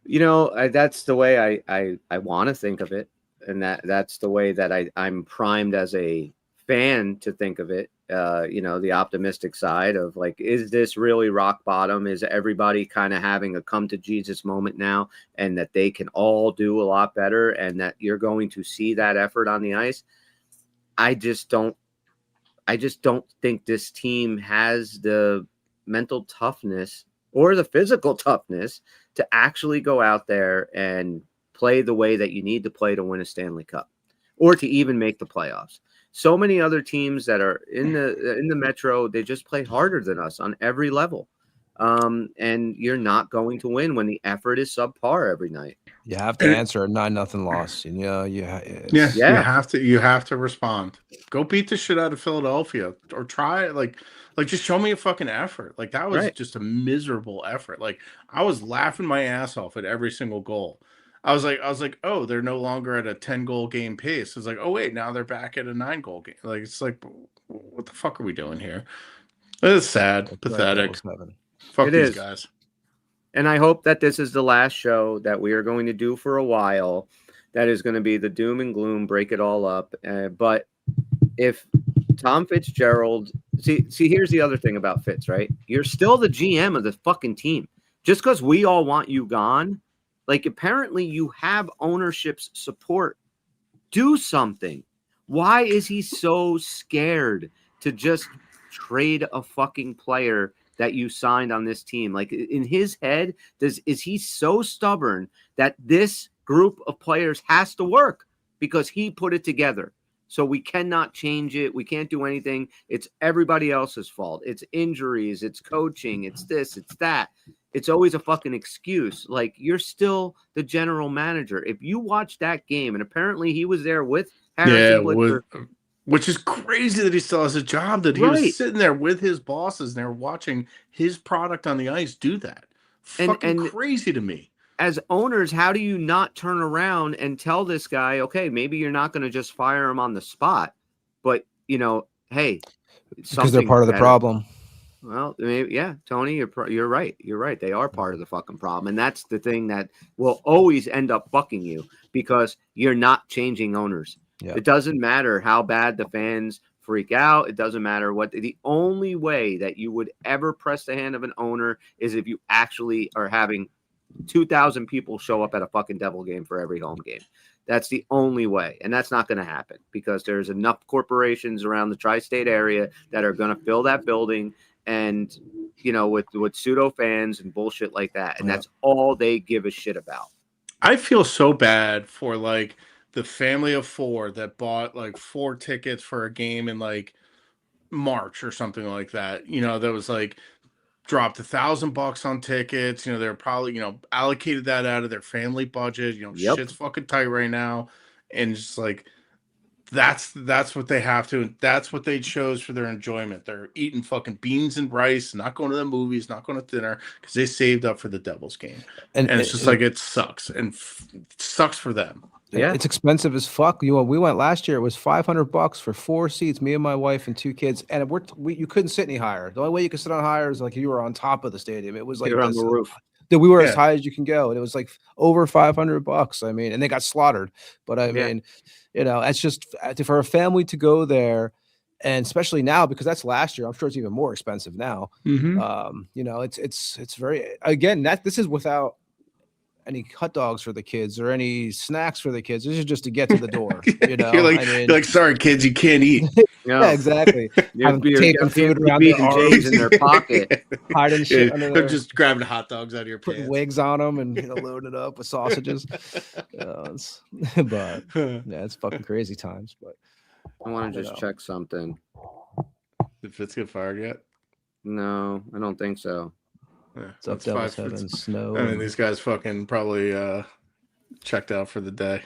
That's the way I want to think of it. And that's the way that I'm primed as a fan to think of it. The optimistic side of like, is this really rock bottom? Is everybody kind of having a come to Jesus moment now, and that they can all do a lot better, and that you're going to see that effort on the ice? I just don't think this team has the mental toughness or the physical toughness to actually go out there and play the way that you need to play to win a Stanley Cup or to even make the playoffs. So many other teams that are in the Metro, they just play harder than us on every level. And you're not going to win when the effort is subpar every night. You have to answer a 9-0 loss. And you have to respond. Go beat the shit out of Philadelphia, or try like just show me a fucking effort. Like that was just a miserable effort. Like I was laughing my ass off at every single goal. I was like, oh, they're no longer at a 10-goal game pace. It's like, oh wait, now they're back at a 9-goal game. Like it's like, what the fuck are we doing here? It's sad, pathetic. Fuck these guys. And I hope that this is the last show that we are going to do for a while. That is going to be the doom and gloom, break it all up. But if Tom Fitzgerald, see, here's the other thing about Fitz, right? You're still the GM of the fucking team. Just because we all want you gone, like apparently you have ownership's support. Do something. Why is he so scared to just trade a fucking player that you signed on this team? Like in his head, is he so stubborn that this group of players has to work because he put it together? So we cannot change it. We can't do anything. It's everybody else's fault. It's injuries. It's coaching. It's this. It's that. It's always a fucking excuse. Like you're still the general manager. If you watch that game, and apparently he was there with Harrison Blitzer, which is crazy that he still has a job, that he was sitting there with his bosses and they're watching his product on the ice do that. Fucking crazy to me. As owners, how do you not turn around and tell this guy, okay, maybe you're not going to just fire him on the spot, but, hey. Because they're part of the problem. Well, maybe, yeah, Tony, you're right. You're right. They are part of the fucking problem. And that's the thing that will always end up fucking you because you're not changing owners. Yeah. It doesn't matter how bad the fans freak out. It doesn't matter what. The only way that you would ever press the hand of an owner is if you actually are having 2,000 people show up at a fucking Devil game for every home game. That's the only way. And that's not going to happen because there's enough corporations around the tri-state area that are going to fill that building and, with pseudo fans and bullshit like that. And that's all they give a shit about. I feel so bad for the family of 4 that bought 4 tickets for a game in March or something like that. That was dropped $1,000 on tickets. They're probably, allocated that out of their family budget. Shit's fucking tight right now. And just that's what they have to. That's what they chose for their enjoyment. They're eating fucking beans and rice, not going to the movies, not going to dinner because they saved up for the Devils game. And it's just it sucks. And it sucks for them. Yeah, it's expensive as fuck. We went last year. It was $500 for 4 seats, me and my wife and 2 kids, and you couldn't sit any higher. The only way you could sit on higher is you were on top of the stadium. It was you were on the roof. We were as high as you can go, and it was over $500. I mean, and they got slaughtered. But I mean, it's just for a family to go there, and especially now because that's last year. I'm sure it's even more expensive now. Mm-hmm. It's very this is without any hot dogs for the kids or any snacks for the kids. This is just to get to the door. You're sorry, kids, you can't eat. Yeah, exactly. Taking food around their arms in their pocket, hiding shit. They're just grabbing hot dogs out of your pants, putting wigs on them, and loading it up with sausages. But it's fucking crazy times. But I want to just check something. Did Fitz get fired yet? No, I don't think so. Yeah, it's up Devil's Heaven, snow. I mean, these guys fucking probably checked out for the day.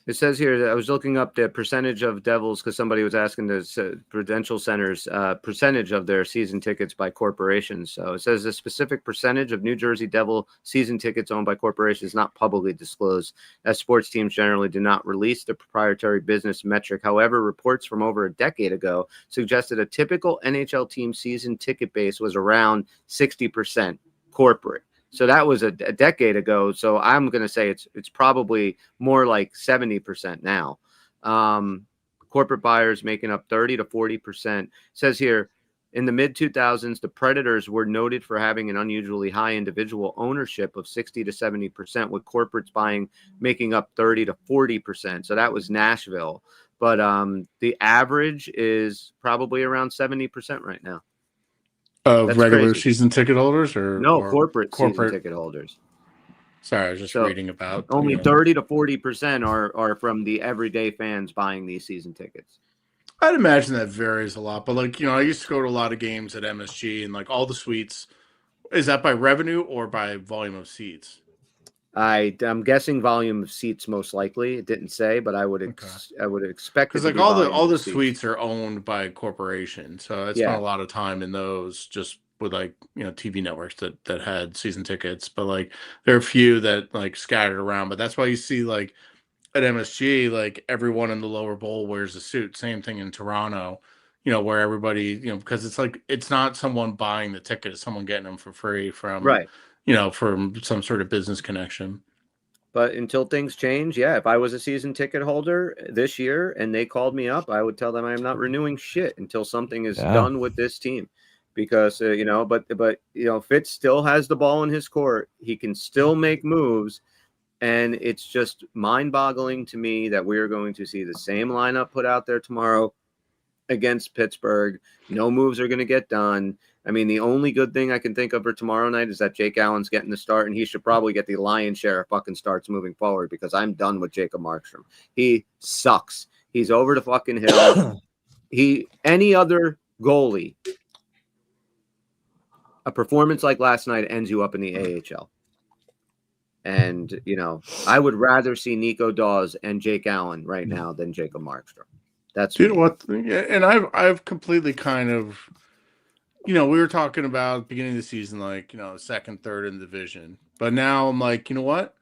It says here that I was looking up the percentage of Devils because somebody was asking the Prudential Center's percentage of their season tickets by corporations. So it says a specific percentage of New Jersey Devil season tickets owned by corporations is not publicly disclosed, as sports teams generally do not release the proprietary business metric. However, reports from over a decade ago suggested a typical NHL team season ticket base was around 60% corporate. So that was a decade ago. So I'm going to say it's probably more like 70% now. Corporate buyers making up 30 to 40%. It says here, in the mid-2000s, the Predators were noted for having an unusually high individual ownership of 60 to 70%, with corporates making up 30 to 40%. So that was Nashville. But the average is probably around 70% right now. Of regular season ticket holders or corporate season ticket holders. Sorry, I was just reading about only 30 to 40% are from the everyday fans buying these season tickets. I'd imagine that varies a lot, but like, I used to go to a lot of games at MSG and like all the suites. Is that by revenue or by volume of seats? I'm guessing volume of seats most likely. It didn't say, but I would expect it Because to like be volume all of the seats. suites are owned by a corporation, so I spent Yeah. a lot of time in those just with like TV networks that had season tickets, but like there are a few that like scattered around. But that's why you see like at MSG, like everyone in the lower bowl wears a suit. Same thing in Toronto, where everybody, because it's like it's not someone buying the ticket, it's someone getting them for free from, Right. from some sort of business connection. But until things change, yeah, if I was a season ticket holder this year and they called me up, I would tell them I am not renewing shit until something is Yeah. done with this team. Because but Fitz still has the ball in his court. He can still make moves, and it's just mind-boggling to me that we are going to see the same lineup put out there tomorrow against Pittsburgh. No moves are going to get done. I mean, the only good thing I can think of for tomorrow night is that Jake Allen's getting the start, and he should probably get the lion's share of fucking starts moving forward because I'm done with Jacob Markstrom. He sucks. He's over the fucking hill. Any other goalie, a performance like last night ends you up in the AHL. And, I would rather see Nico Dawes and Jake Allen right now than Jacob Markstrom. That's Do you know what? Yeah, and I've completely kind of, we were talking about beginning of the season, like, second, third in the division. But now I'm like, you know what?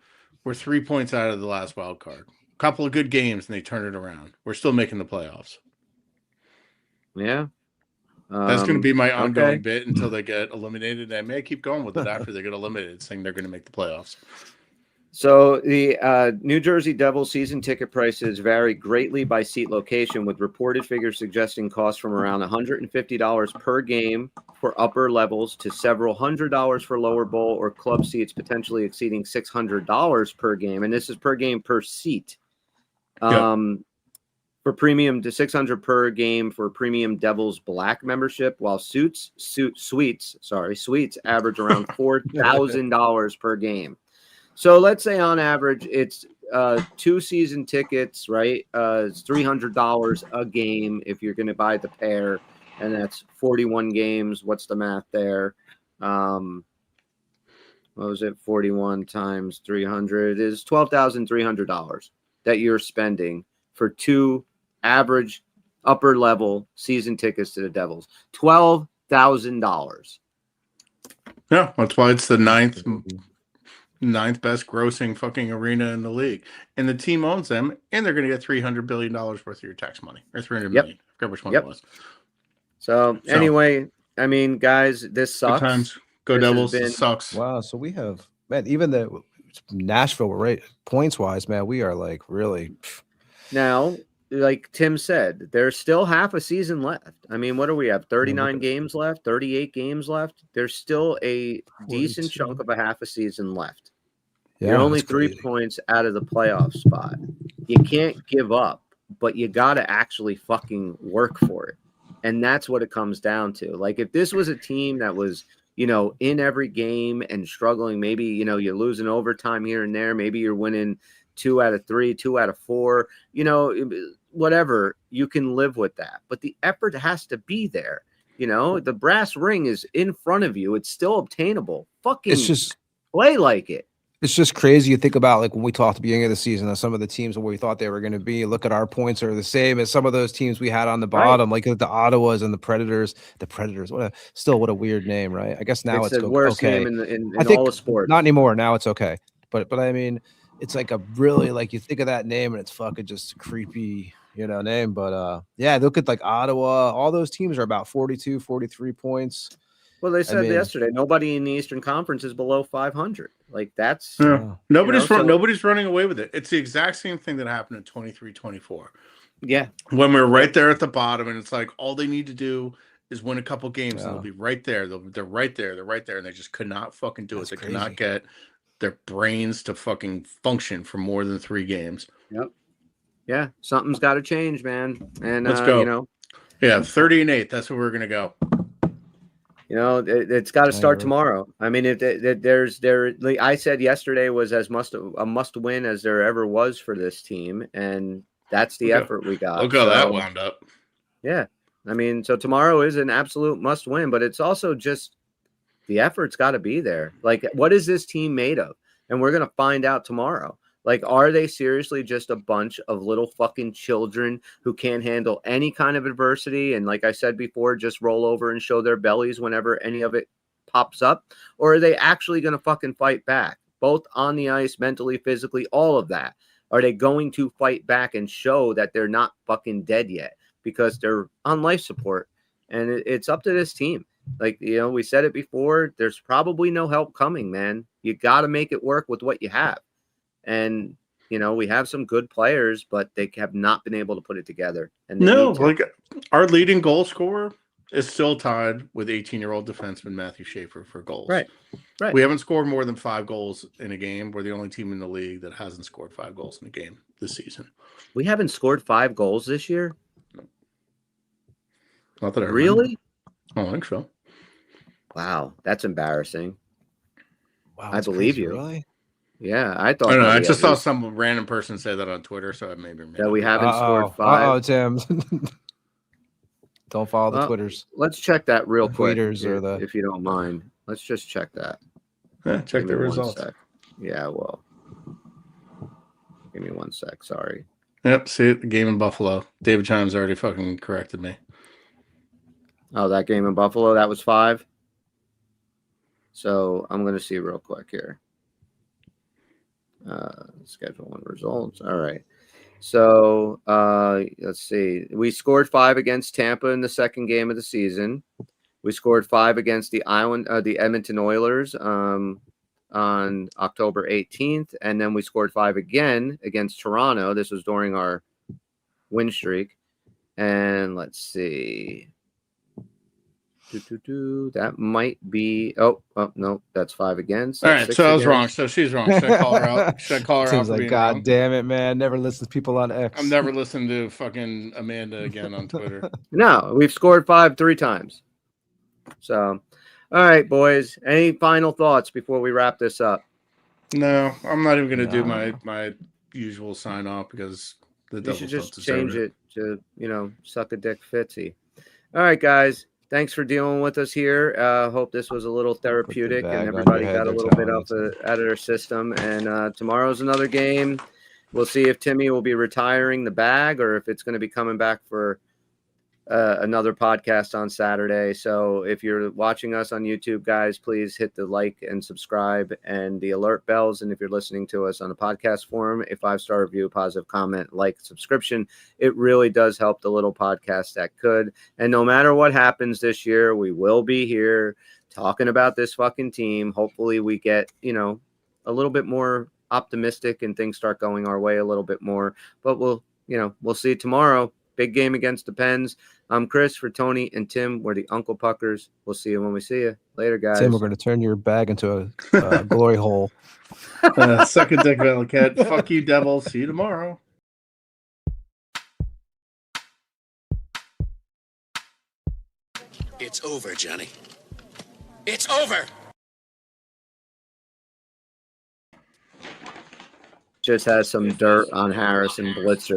We're 3 points out of the last wild card. A couple of good games and they turned it around. We're still making the playoffs. Yeah. That's going to be my ongoing bit until they get eliminated. I may keep going with it after they get eliminated, saying they're going to make the playoffs. So the New Jersey Devils season ticket prices vary greatly by seat location, with reported figures suggesting costs from around $150 per game for upper levels to several $100s for lower bowl or club seats, potentially exceeding $600 per game. And this is per game per seat. For premium to $600 per game for premium Devils Black membership, while suites average around $4,000 per game. So let's say on average it's 2 season tickets, right? It's $300 a game if you're going to buy the pair, and that's 41 games. What's the math there? What was it? 41 times 300 is $12,300 that you're spending for 2 average upper level season tickets to the Devils. $12,000. Yeah, that's why it's the ninth best grossing fucking arena in the league, and the team owns them, and they're going to get $300 billion worth of your tax money, or 300 million. I forget which one it was. So anyway, I mean, guys, this sucks. Good times. Go Devils. This sucks. Wow. So we have, man, even the Nashville, right? Points wise, man, we are like really. Now, like Tim said, there's still half a season left. I mean, what do we have? 39 games left, 38 games left. There's still a decent chunk of a half a season left. Yeah, you're only 3 points out of the playoff spot. You can't give up, but you got to actually fucking work for it. And that's what it comes down to. Like, if this was a team that was, in every game and struggling, maybe, you're losing overtime here and there. Maybe you're winning 2 out of 3, 2 out of 4, whatever, you can live with that. But the effort has to be there. The brass ring is in front of you. It's still obtainable. Fucking play like it. It's just crazy. You think about like when we talked at the beginning of the season of some of the teams where we thought they were going to be. Look at our points are the same as some of those teams we had on the bottom, like the Ottawas and the Predators. The Predators, what a weird name, right? I guess now it's the worst okay. name in I think all the sports. Not anymore. Now it's okay. But I mean, it's like a really, like, you think of that name and it's fucking just a creepy, name. But yeah, look at like Ottawa. All those teams are about 42, 43 points. Well, they said yesterday nobody in the Eastern Conference is below 500. Like, that's nobody's running away with it. It's the exact same thing that happened in 23-24. Yeah, when we're right there at the bottom, and it's like all they need to do is win a couple games, and they'll be right there. They're right there. They're right there, and they just could not fucking do it. They could not get their brains to fucking function for more than 3 games. Yep. Yeah, something's got to change, man. And let's go. 30-8. That's where we're gonna go. It's got to start tomorrow. I mean, I said yesterday was a must win as there ever was for this team, and that's the effort we got. Look how that wound up. Yeah. I mean, so tomorrow is an absolute must win, but it's also just the effort's got to be there. Like, what is this team made of? And we're going to find out tomorrow. Like, are they seriously just a bunch of little fucking children who can't handle any kind of adversity? And like I said before, just roll over and show their bellies whenever any of it pops up? Or are they actually going to fucking fight back? Both on the ice, mentally, physically, all of that. Are they going to fight back and show that they're not fucking dead yet because they're on life support? And it's up to this team. Like, you know, we said it before, there's probably no help coming, man. You got to make it work with what you have. And, you know, we have some good players, but they have not been able to put it together. And No, like our leading goal scorer is still tied with 18-year-old defenseman Matthew Schaefer for goals. Right. We haven't scored more than 5 goals in a game. We're the only team in the league that hasn't scored 5 goals in a game this season. We haven't scored 5 goals this year? Not that I really? remember. I don't think so. Wow, that's embarrassing. Wow, I believe crazy, you. Really? Yeah, I thought. I don't know. I we just at saw least- some random person say that on Twitter, so I maybe that we haven't scored 5. Oh, Tim. Don't follow the Well, Twitters. Let's check that real quick, Tweeters or the- if you don't mind. Let's just check that. Yeah, check Give the me one results. sec. Yeah, well, give me 1 sec. Sorry. Yep, see it, the game in Buffalo. David Chimes already fucking corrected me. Oh, that game in Buffalo, that was 5. So I'm going to see real quick here. Schedule and results. All right. So let's see. We scored 5 against Tampa in the second game of the season. We scored 5 against the Edmonton Oilers on October 18th, and then we scored 5 again against Toronto. This was during our win streak. And let's see. That might be. Oh no, that's 5 again. All right, so I was wrong. So she's wrong. Should I call her out? Should I call her out Tim's for like, being God wrong? damn it, man. Never listen to people on X. I'm never listening to fucking Amanda again on Twitter. No, we've scored 5 3 times. So, all right, boys. Any final thoughts before we wrap this up? No, I'm not even going to do No. my usual sign off because the You Devils should don't just deserve change it to, suck a dick Fitzy. All right, guys. Thanks for dealing with us here. Hope this was a little therapeutic bag and on your everybody head got a there, little bit out of their system. And tomorrow's another game. We'll see if Timmy will be retiring the bag or if it's going to be coming back for another podcast on Saturday. So if you're watching us on YouTube, guys, please hit the like and subscribe and the alert bells. And if you're listening to us on a podcast forum, a 5-star review, positive comment, like, subscription, it really does help the little podcast that could. And no matter what happens this year, we will be here talking about this fucking team. Hopefully we get, a little bit more optimistic and things start going our way a little bit more, but we'll see tomorrow. Big game against the Pens. I'm Chris for Tony and Tim. We're the Uncle Puckers. We'll see you when we see you. Later, guys. Tim, we're going to turn your bag into a glory hole. Suck a dick, Valley. Fuck you, Devils. See you tomorrow. It's over, Johnny. It's over! Just has some dirt on Harrison Blitzer.